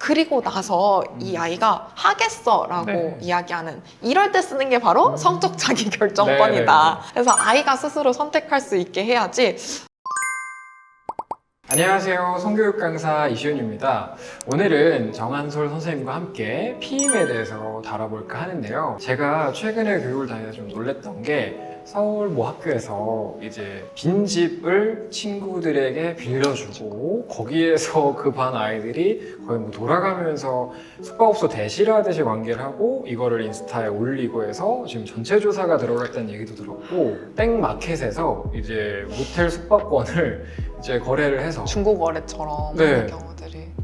그리고 나서 이 아이가 하겠어 라고 네. 이야기하는, 이럴 때 쓰는 게 바로 성적 자기결정권이다. 그래서 아이가 스스로 선택할 수 있게 해야지. 안녕하세요. 성교육 강사 이시훈입니다. 오늘은 정한솔 선생님과 함께 피임에 대해서 다뤄볼까 하는데요. 제가 최근에 교육을 다니다 좀 놀랬던 게 서울 모 학교에서 이제 빈집을 친구들에게 빌려주고 거기에서 그 반 아이들이 거의 뭐 돌아가면서 숙박업소 대실하듯이 관계를 하고 이거를 인스타에 올리고 해서 지금 전체 조사가 들어가 있다는 얘기도 들었고, 땡마켓에서 이제 모텔 숙박권을 이제 거래를 해서 중고 거래처럼 네. 하는 경우들이.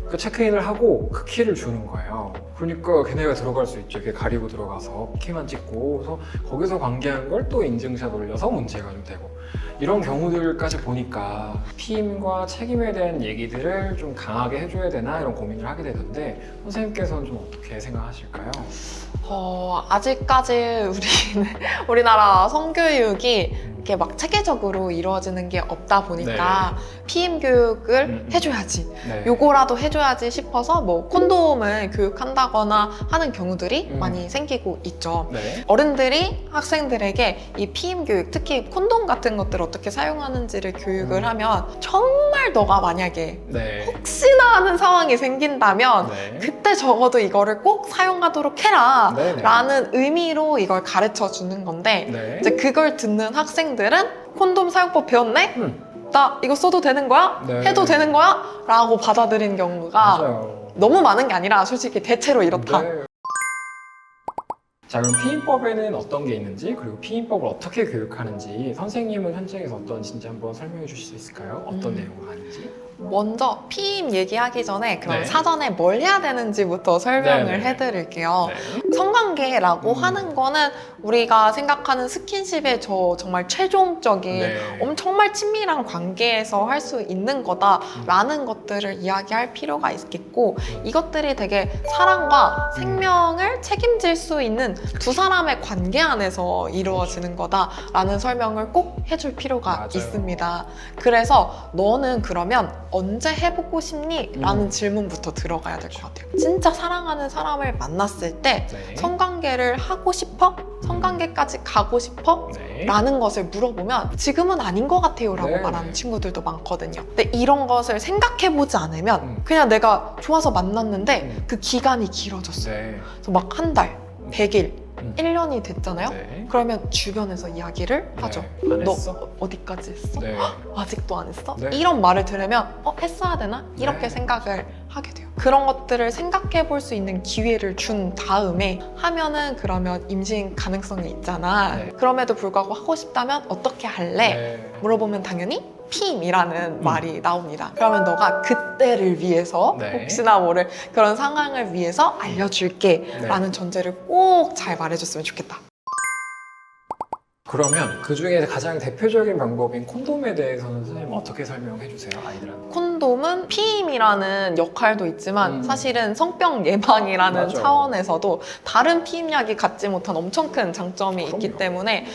그 체크인을 하고 그 키를 주는 거예요. 그러니까 걔네가 들어갈 수 있죠. 이렇게 가리고 들어가서 키만 찍고, 그래서 거기서 관계한 걸 또 인증샷 올려서 문제가 좀 되고, 이런 경우들까지 보니까 피임과 책임에 대한 얘기들을 좀 강하게 해줘야 되나 이런 고민을 하게 되던데, 선생님께서는 좀 어떻게 생각하실까요? 아직까지 우리나라 성교육이 이렇게 막 체계적으로 이루어지는 게 없다 보니까 피임 교육을 해줘야지, 네. 요거라도 해줘야지 싶어서 뭐 콘돔을 교육한다거나 하는 경우들이 많이 생기고 있죠. 네. 어른들이 학생들에게 이 피임 교육, 특히 콘돔 같은 것들을 어떻게 사용하는지를 교육을 하면, 정말 너가 만약에 네. 혹시나 하는 상황이 생긴다면 네. 그때 적어도 이거를 꼭 사용하도록 해라 네네. 라는 의미로 이걸 가르쳐 주는 건데, 네. 이제 그걸 듣는 학생들은 콘돔 사용법 배웠네? 나 이거 써도 되는 거야? 네. 해도 되는 거야? 라고 받아들인 경우가 맞아요. 너무 많은 게 아니라 솔직히 대체로 이렇다. 네. 자, 그럼 피임법에는 어떤 게 있는지, 그리고 피임법을 어떻게 교육하는지 선생님은 현장에서 어떤지 한번 설명해 주실 수 있을까요? 어떤 내용을 하는지? 먼저 피임 얘기하기 전에 그럼 네. 사전에 뭘 해야 되는지부터 설명을 네네. 해드릴게요. 네. 성관계라고 하는 거는 우리가 생각하는 스킨십의 정말 최종적인 네. 정말 친밀한 관계에서 할 수 있는 거다라는 것들을 이야기할 필요가 있겠고, 이것들이 되게 사랑과 생명을 책임질 수 있는 두 사람의 관계 안에서 이루어지는 거다라는 설명을 꼭 해줄 필요가 맞아요. 있습니다. 그래서 너는 그러면 언제 해보고 싶니? 라는 질문부터 들어가야 될 것 같아요. 진짜 사랑하는 사람을 만났을 때 네. 성관계를 하고 싶어? 성관계까지 가고 싶어? 네. 라는 것을 물어보면 지금은 아닌 것 같아요 라고 네. 말하는 친구들도 많거든요. 근데 이런 것을 생각해보지 않으면 그냥 내가 좋아서 만났는데 그 기간이 길어졌어요. 네. 그래서 막 한 달, 100일, 1년이 됐잖아요. 네. 그러면 주변에서 이야기를 하죠. 안 너 했어? 어디까지 했어? 네. 아직도 안 했어? 네. 이런 말을 들으면 했어야 되나? 이렇게 네. 생각을 하게 돼요. 그런 것들을 생각해 볼 수 있는 기회를 준 다음에 하면은 그러면 임신 가능성이 있잖아. 네. 그럼에도 불구하고 하고 싶다면 어떻게 할래? 네. 물어보면 당연히 피임이라는 말이 나옵니다. 그러면 너가 그때를 위해서 네. 혹시나 모를 그런 상황을 위해서 알려줄게 라는 전제를 꼭 잘 말해줬으면 좋겠다. 그러면 그 중에 가장 대표적인 방법인 콘돔에 대해서는 선생님 어떻게 설명해 주세요, 아이들한테? 콘돔은 피임이라는 역할도 있지만 사실은 성병 예방이라는 맞아. 차원에서도 다른 피임약이 갖지 못한 엄청 큰 장점이 있기 그럼요. 때문에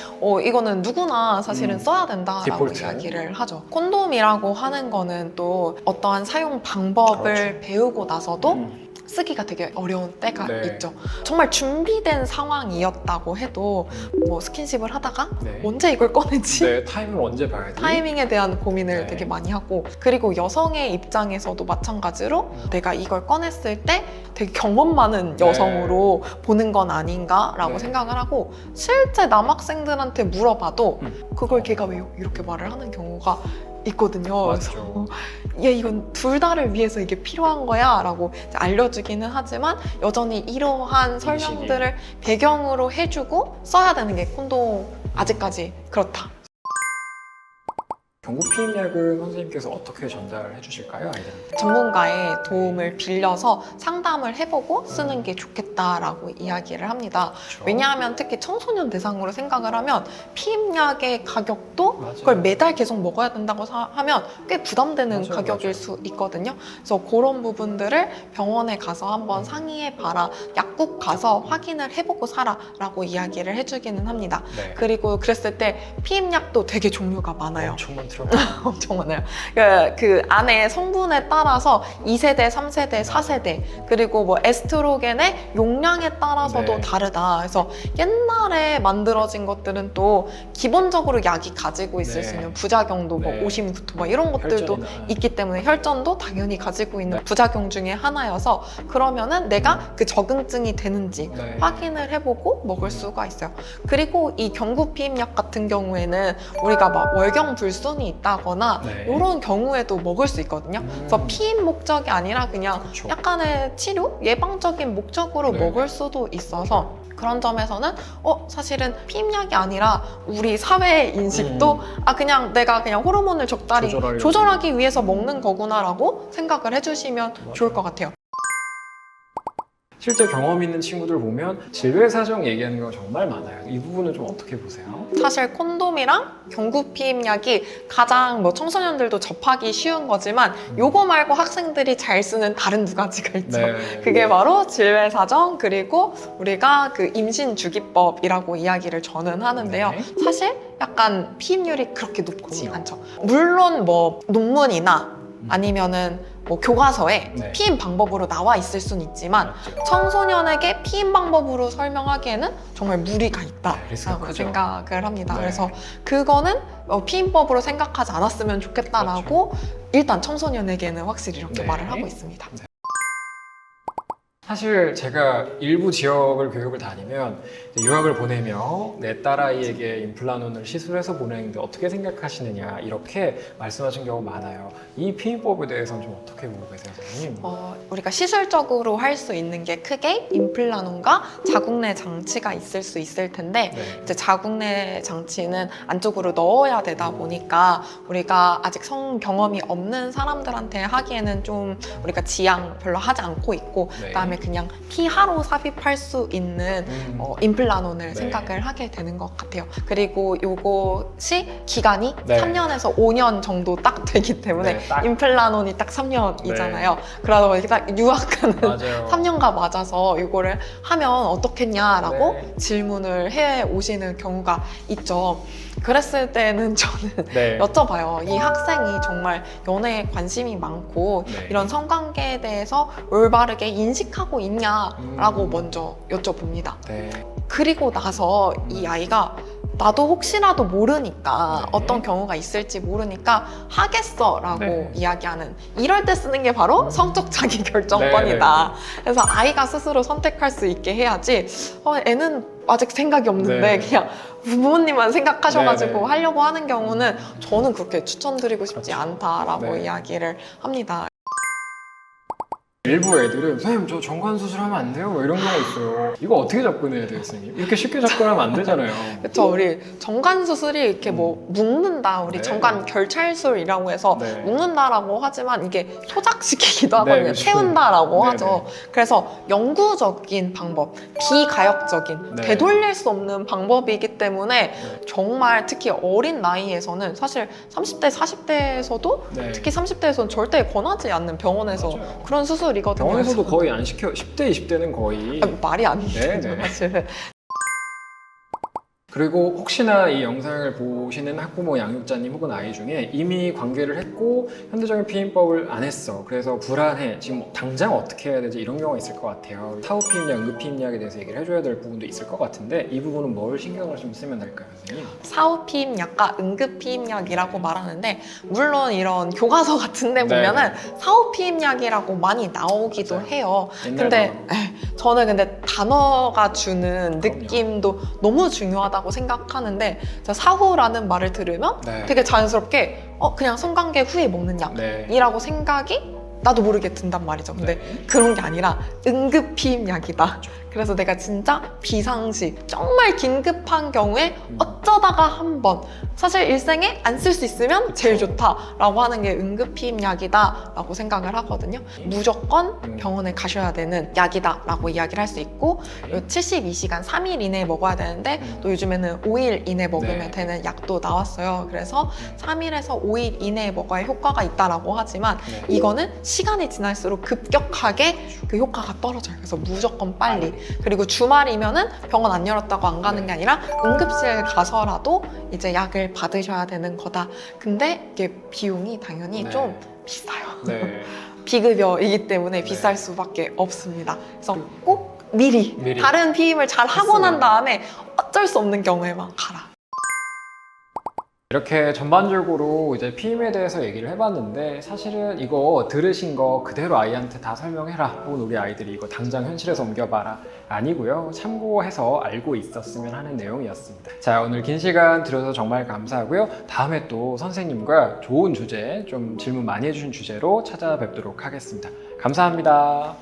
이거는 누구나 사실은 써야 된다라고 디폴트. 이야기를 하죠. 콘돔이라고 하는 거는 또 어떠한 사용 방법을 그렇죠. 배우고 나서도 쓰기가 되게 어려운 때가 네. 있죠. 정말 준비된 상황이었다고 해도 뭐 스킨십을 하다가 네. 언제 이걸 꺼내지? 네, 타이밍을 언제 봐야 돼? 타이밍에 대한 고민을 네. 되게 많이 하고, 그리고 여성의 입장에서도 마찬가지로 내가 이걸 꺼냈을 때 되게 경험 많은 여성으로 보는 건 아닌가라고 네. 생각을 하고, 실제 남학생들한테 물어봐도 그걸 어. 걔가 왜요? 이렇게 말을 하는 경우가 있거든요. 맞죠. 얘 이건 둘 다를 위해서 이게 필요한 거야 라고 이제 알려주기는 하지만 여전히 이러한 설명들을 배경으로 해주고 써야 되는 게 콘돔 아직까지 그렇다. 경구 피임약은 선생님께서 어떻게 전달해 주실까요, 아이들한테? 전문가의 도움을 빌려서 상담을 해보고 쓰는 게 좋겠다라고 이야기를 합니다. 그렇죠. 왜냐하면 특히 청소년 대상으로 생각을 하면 피임약의 가격도 맞아요. 그걸 매달 계속 먹어야 된다고 하면 꽤 부담되는 맞아요, 가격일 맞아요. 수 있거든요. 그래서 그런 부분들을 병원에 가서 한번 상의해봐라, 약국 가서 확인을 해보고 사라라고 이야기를 해주기는 합니다. 네. 그리고 그랬을 때 피임약도 되게 종류가 많아요. 엄청 많더라고요. 에스트로 엄청 많아요. 그 안에 성분에 따라서 2세대, 3세대, 4세대 그리고 뭐 에스트로겐의 용량에 따라서도 네. 다르다. 그래서 옛날에 만들어진 것들은 또 기본적으로 약이 가지고 있을 네. 수 있는 부작용도 뭐 네. 오심부터 막 이런 것들도 혈전이나. 있기 때문에 혈전도 당연히 가지고 있는 네. 부작용 중에 하나여서 그러면은 내가 그 적응증이 되는지 네. 확인을 해보고 먹을 수가 있어요. 그리고 이 경구 피임약 같은 경우에는 우리가 막 월경불순이 있다거나 네. 이런 경우에도 먹을 수 있거든요. 그래서 피임 목적이 아니라 그냥 그쵸. 약간의 치료, 예방적인 목적으로 네. 먹을 수도 있어서 그런 점에서는 사실은 피임약이 아니라 우리 사회의 인식도 그냥 내가 그냥 호르몬을 적절히 조절하려고. 조절하기 위해서 먹는 거구나라고 생각을 해주시면 맞아요. 좋을 것 같아요. 실제 경험 있는 친구들 보면 질병 사정 얘기하는 거 정말 많아요. 이 부분은 좀 어떻게 보세요? 사실 콘돔이랑 경구 피임약이 가장 뭐 청소년들도 접하기 쉬운 거지만 요거 말고 학생들이 잘 쓰는 다른 두 가지가 있죠. 네. 그게 바로 질외사정 그리고 우리가 그 임신주기법이라고 이야기를 저는 하는데요. 네. 사실 약간 피임률이 그렇게 높지 그럼요. 않죠. 물론 뭐 논문이나 아니면은 뭐 교과서에 네. 피임 방법으로 나와 있을 수는 있지만 맞죠. 청소년에게 피임 방법으로 설명하기에는 정말 무리가 네, 있다라고 리스크가 크죠. 생각을 합니다. 네. 그래서 그거는 피임법으로 생각하지 않았으면 좋겠다라고 일단 청소년에게는 확실히 이렇게 네. 말을 하고 있습니다. 사실 제가 일부 지역을 교육을 다니면 이제 유학을 보내며 내 딸아이에게 임플란론을 시술해서 보내는데 어떻게 생각하시느냐 이렇게 말씀하신 경우가 많아요. 이 피임법에 대해서는 좀 어떻게 보고 계세요, 선생님? 우리가 시술적으로 할 수 있는 게 크게 임플란론과 자궁내 장치가 있을 수 있을 텐데 네. 이제 자궁내 장치는 안쪽으로 넣어야 되다 보니까 우리가 아직 성 경험이 없는 사람들한테 하기에는 좀 우리가 지양 별로 하지 않고 있고 네. 그다음에 그냥 피하로 삽입할 수 있는 임플란론을 네. 생각을 하게 되는 것 같아요. 그리고 요것이 기간이 네. 3년에서 5년 정도 딱 되기 때문에 네, 딱. 임플란론이 딱 3년이잖아요. 그러다 보니까 딱 유학가는 맞아요. 3년과 맞아서 이거를 하면 어떻겠냐라고 네. 질문을 해 오시는 경우가 있죠. 그랬을 때는 저는 네. 여쭤봐요. 이 학생이 정말 연애에 관심이 많고 네. 이런 성관계에 대해서 올바르게 인식하고 있냐라고 음. 먼저 여쭤봅니다. 네. 그리고 나서 이 아이가 나도 혹시라도 모르니까 네. 어떤 경우가 있을지 모르니까 하겠어라고 네. 이야기하는 이럴 때 쓰는 게 바로 성적 자기 결정권이다. 그래서 아이가 스스로 선택할 수 있게 해야지 애는 아직 생각이 없는데 네. 그냥 부모님만 생각하셔가지고 네, 네. 하려고 하는 경우는 저는 그렇게 추천드리고 싶지 그렇죠. 않다라고 네. 이야기를 합니다. 일부 애들은 선생님 저 정관 수술하면 안 돼요? 뭐 이런 경우가 있어요. 이거 어떻게 접근해야 돼요, 선생님? 이렇게 쉽게 접근하면 안 되잖아요. 그렇죠. 우리 정관 수술이 이렇게 뭐 묶는다, 우리 네. 정관 결찰술이라고 해서 네. 묶는다라고 하지만 이게 소작시키기도 네, 하거든요. 그렇죠. 세운다라고 네, 하죠. 그래서 영구적인 방법, 비가역적인 네. 되돌릴 수 없는 방법이기 때문에 네. 정말 특히 어린 나이에서는 사실 30대, 40대에서도 네. 특히 30대에서는 절대 권하지 않는 병원에서 맞아요. 그런 수술이거든요. 병원에서도 그래서 거의 안 시켜. 10대, 20대는 거의. 말이 안 네, 되죠, 네. 사실은. 그리고 혹시나 이 영상을 보시는 학부모 양육자님 혹은 아이 중에 이미 관계를 했고 현대적인 피임법을 안 했어. 그래서 불안해. 지금 당장 어떻게 해야 되지? 이런 경우가 있을 것 같아요. 타우 피임약, 응급 피임약에 대해서 얘기를 해줘야 될 부분도 있을 것 같은데 이 부분은 뭘 신경을 좀 쓰면 될까요, 선생님? 사후 피임약과 응급 피임약이라고 말하는데 물론 이런 교과서 같은 데 보면은 사후 피임약이라고 많이 나오기도 맞아요. 해요. 옛날 근데 저는 근데 단어가 주는 그럼요. 느낌도 너무 중요하다고 생각하는데 사후라는 말을 들으면 네. 되게 자연스럽게 그냥 성관계 후에 먹는 네. 약이라고 생각이 나도 모르게 든단 말이죠. 근데 네. 그런 게 아니라 응급 피임약이다. 그래서 내가 진짜 비상시 정말 긴급한 경우에 어쩌다가 한 번 사실 일생에 안 쓸 수 있으면 제일 좋다라고 하는 게 응급 피임약이다라고 생각을 하거든요. 무조건 병원에 가셔야 되는 약이다라고 이야기를 할 수 있고 72시간 3일 이내에 먹어야 되는데 또 요즘에는 5일 이내 먹으면 네. 되는 약도 나왔어요. 그래서 3일에서 5일 이내에 먹어야 효과가 있다라고 하지만 네. 이거는 시간이 지날수록 급격하게 그 효과가 떨어져요. 그래서 무조건 빨리 그리고 주말이면은 병원 안 열었다고 안 가는 게 아니라 응급실 가서라도 이제 약을 받으셔야 되는 거다. 근데 이게 비용이 당연히 네. 좀 비싸요. 네. 비급여이기 때문에 네. 비쌀 수밖에 없습니다. 그래서 꼭 미리 미리. 다른 피임을 잘 하고 했으면. 난 다음에 어쩔 수 없는 경우에만 가라. 이렇게 전반적으로 이제 피임에 대해서 얘기를 해봤는데 사실은 이거 들으신 거 그대로 아이한테 다 설명해라 혹은 우리 아이들이 이거 당장 현실에서 옮겨봐라 아니고요, 참고해서 알고 있었으면 하는 내용이었습니다. 자, 오늘 긴 시간 들어서 정말 감사하고요. 다음에 또 선생님과 좋은 주제, 좀 질문 많이 해주신 주제로 찾아뵙도록 하겠습니다. 감사합니다.